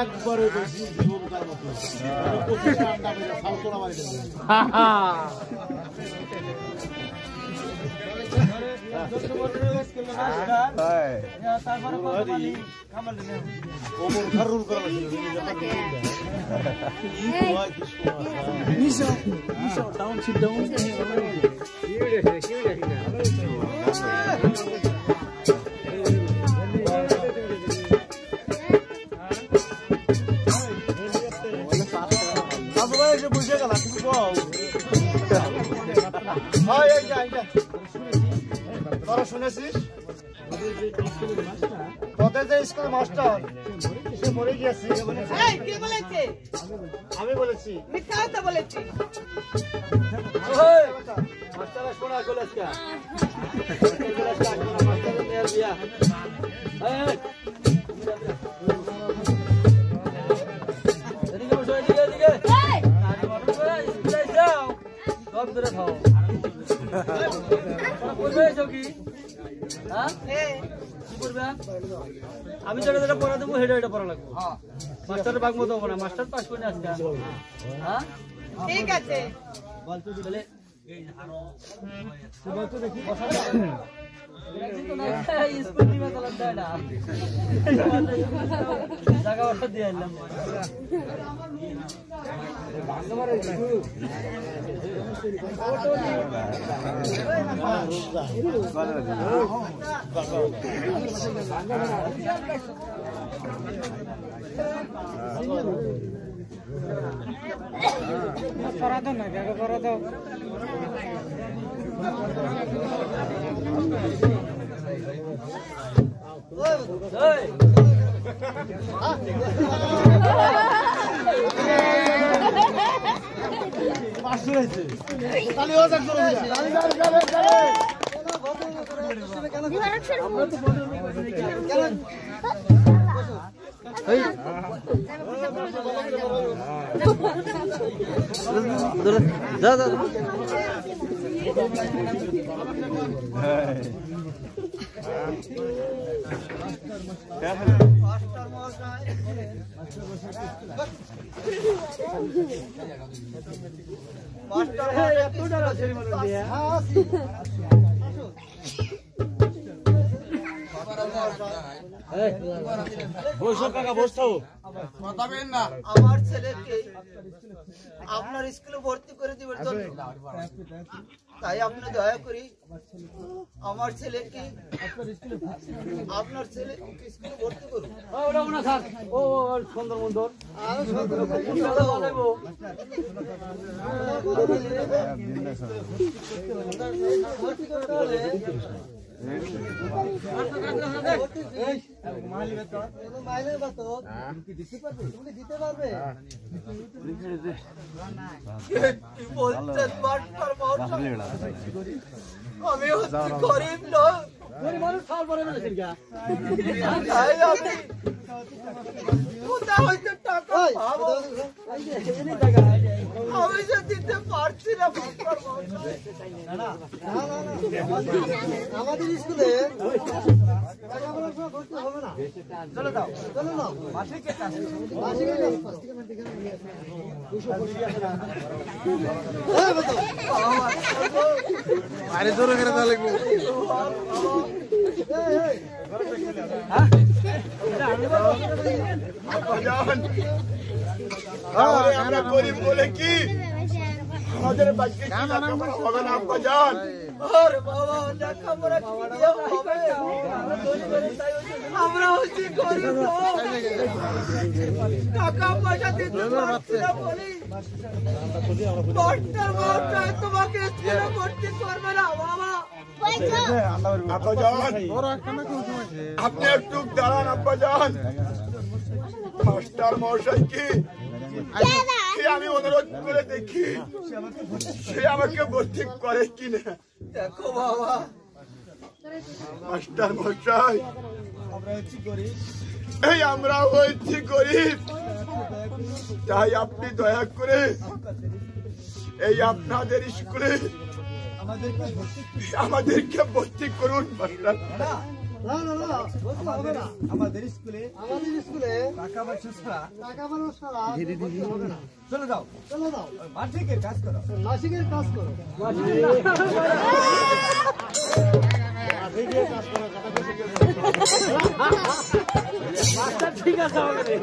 একবারে বেশি জীবনকার মতো বুঝে গেল তোরা শুনেছিস তোদের যে স্কুল মাস্টার সে মরে গিয়েছে আমি বলেছি আমি যেটা যেটা পড়া দেবো সেটা এটা পড়া লাগবো মাস্টারের ভাগ মতো হবো না মাস্টার পাস করে আসছে হ্যাঁ ঠিক আছে বলে স্কুল দিবে তো লাগবে না জায়গা ওটা দিয়ে এলাম পড়া দাও না জায়গা পড়া দাও আমার ছেলেকে আপনার স্কুলে ভর্তি করে দিবেন তাই আপনি দয়া করি আমার ছেলেকে আপনার ছেলে স্কুলে ভর্তি করুন। সুন্দর মন্দর আমি গরিব লোক আমি যে দিতে পারছি না আমাদের স্কুলে চলে দাও চলে নাও আরে জোরে করে দেওয়া লাগবে আমরা গরিব বলে কি আমাদের বাচ্চা হবে না বাজান আমরা হচ্ছি গরিব টাকা পয়সা দিতে পারছি না বলি তোমাকে স্কুলে ভর্তি করবে না বাবা। আপনি একটু দাঁড়ান আব্বাজান মাস্টার মশাই কি আমি অনুরোধ করে দেখি সে আমাকে ভর্তি করে কিনা। দেখো বাবা মাস্টার মশাই এই আমরা হয়েছি গরিব তাই আপনি দয়া করে এই আপনাদের স্কুলে আমাদেরকে ভর্তি করুন মাস্টার। না না না বলতে হবে না। আমাদের স্কুলে টাকা পয়সা ছাড়া হবে না। চলে যাও, চলে দাও, মাঠের কাজ করো। মাসিকের কাজ করো। মাস্টার ঠিক আছে আমাদের